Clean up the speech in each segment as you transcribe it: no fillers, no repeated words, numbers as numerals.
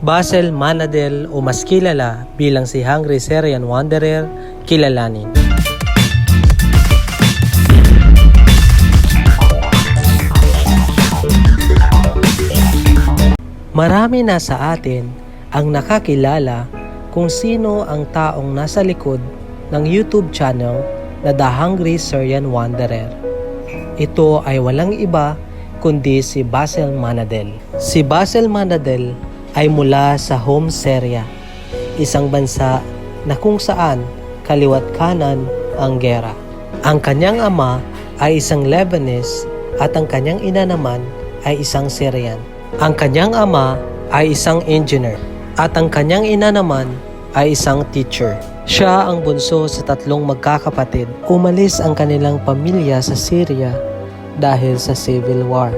Bassel Manadel o mas kilala bilang si Hungry Syrian Wanderer, kilalanin. Marami na sa atin ang nakakilala kung sino ang taong nasa likod ng YouTube channel na The Hungry Syrian Wanderer. Ito ay walang iba kundi si Bassel Manadel. Si Bassel Manadel ay mula sa Homs, Syria, isang bansa na kung saan kaliwat kanan ang gera. Ang kanyang ama ay isang Lebanese at ang kanyang ina naman ay isang Syrian. Ang kanyang ama ay isang engineer at ang kanyang ina naman ay isang teacher. Siya ang bunso sa 3 magkakapatid. Umalis ang kanilang pamilya sa Syria dahil sa civil war.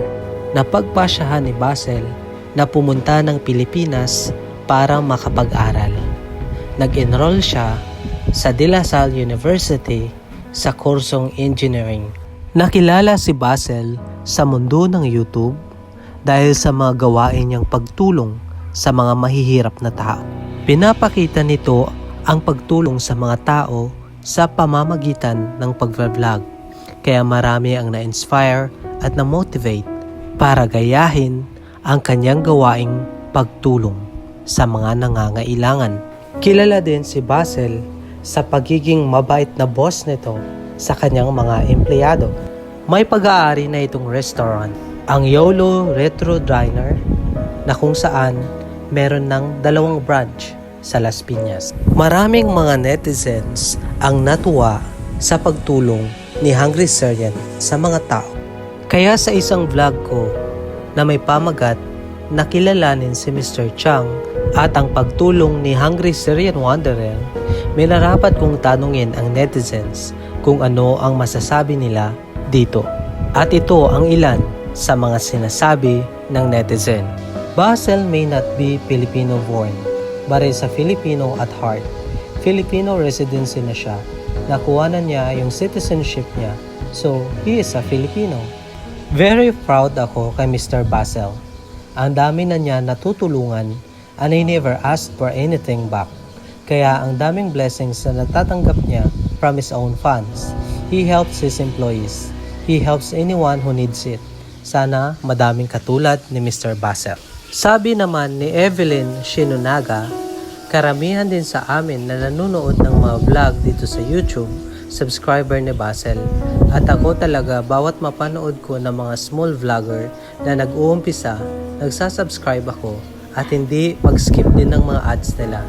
Napagpasyahan ni Bassel na pumunta ng Pilipinas para makapag-aral. Nag-enroll siya sa De La Salle University sa kursong engineering. Nakilala si Bassel sa mundo ng YouTube dahil sa mga gawain niyang pagtulong sa mga mahihirap na tao. Pinapakita nito ang pagtulong sa mga tao sa pamamagitan ng pag-vlog. Kaya marami ang na-inspire at na-motivate para gayahin ang kanyang gawaing pagtulong sa mga nangangailangan. Kilala din si Bassel sa pagiging mabait na boss nito sa kanyang mga empleyado. May pag-aari na itong restaurant, ang YOLO Retro Diner, na kung saan meron ng 2 branch sa Las Piñas. Maraming mga netizens ang natuwa sa pagtulong ni Hungry Syrian sa mga tao. Kaya sa isang vlog ko na may pamagat na kilalanin si Mr. Chang at ang pagtulong ni Hungry Syrian Wanderer, may narapat kong tanungin ang netizens kung ano ang masasabi nila dito. At ito ang ilan sa mga sinasabi ng netizen. Bassel may not be Filipino born, but is a Filipino at heart. Filipino residency na siya. Nakuha na niya yung citizenship niya, so he is a Filipino. Very proud ako kay Mr. Bassel. Ang dami na niya natutulungan and I never asked for anything back. Kaya ang daming blessings na natatanggap niya from his own funds. He helps his employees. He helps anyone who needs it. Sana madaming katulad ni Mr. Bassel. Sabi naman ni Evelyn Shinonaga, karamihan din sa amin na nanonood ng mga vlog dito sa YouTube, subscriber ni Bassel. At ako talaga, bawat mapanood ko ng mga small vlogger na nag-uumpisa, nagsasubscribe ako at hindi mag-skip din ng mga ads nila.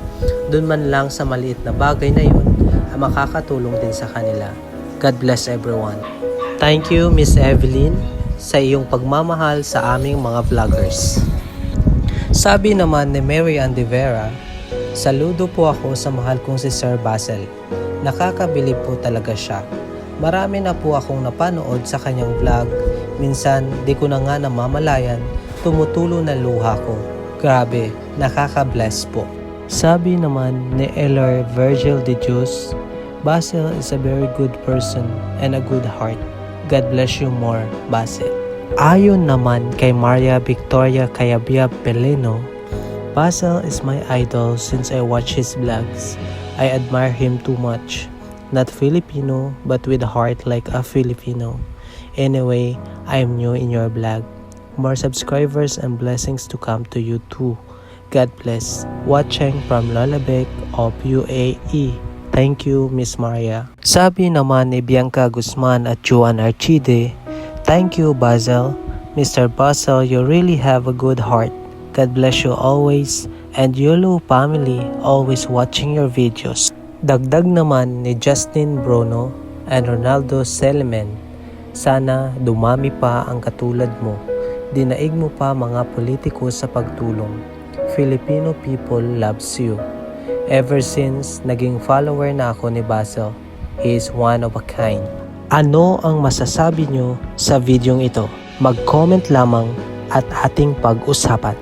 Doon man lang sa maliit na bagay na yun, ay makakatulong din sa kanila. God bless everyone. Thank you, Miss Evelyn, sa iyong pagmamahal sa aming mga vloggers. Sabi naman ni Mary Ann de Vera, saludo po ako sa mahal kong si Sir Bassel. Nakakabilib po talaga siya. Marami na po akong napanood sa kanyang vlog. Minsan, di ko na nga namamalayan, tumutulo na luha ko. Grabe, nakaka-bless po. Sabi naman ni Eller Virgil de Dios, Bassel is a very good person and a good heart. God bless you more, Bassel. Ayon naman kay Maria Victoria Cayabia Peleno, Bassel is my idol since I watch his vlogs. I admire him too much. Not Filipino, but with a heart like a Filipino. Anyway, I am new in your vlog. More subscribers and blessings to come to you too. God bless. Watching from Lalabek of UAE. Thank you, Miss Maria. Sabi naman ni Bianca Guzman at Joan Archide, thank you, Bassel. Mr. Bassel, you really have a good heart. God bless you always, and YOLO family always watching your videos. Dagdag naman ni Justin Bruno and Ronaldo Selemen, sana dumami pa ang katulad mo. Dinaig mo pa mga politiko sa pagtulong. Filipino people loves you. Ever since naging follower na ako ni Bassel, he is one of a kind. Ano ang masasabi nyo sa videong ito? Mag-comment lamang at ating pag-usapan.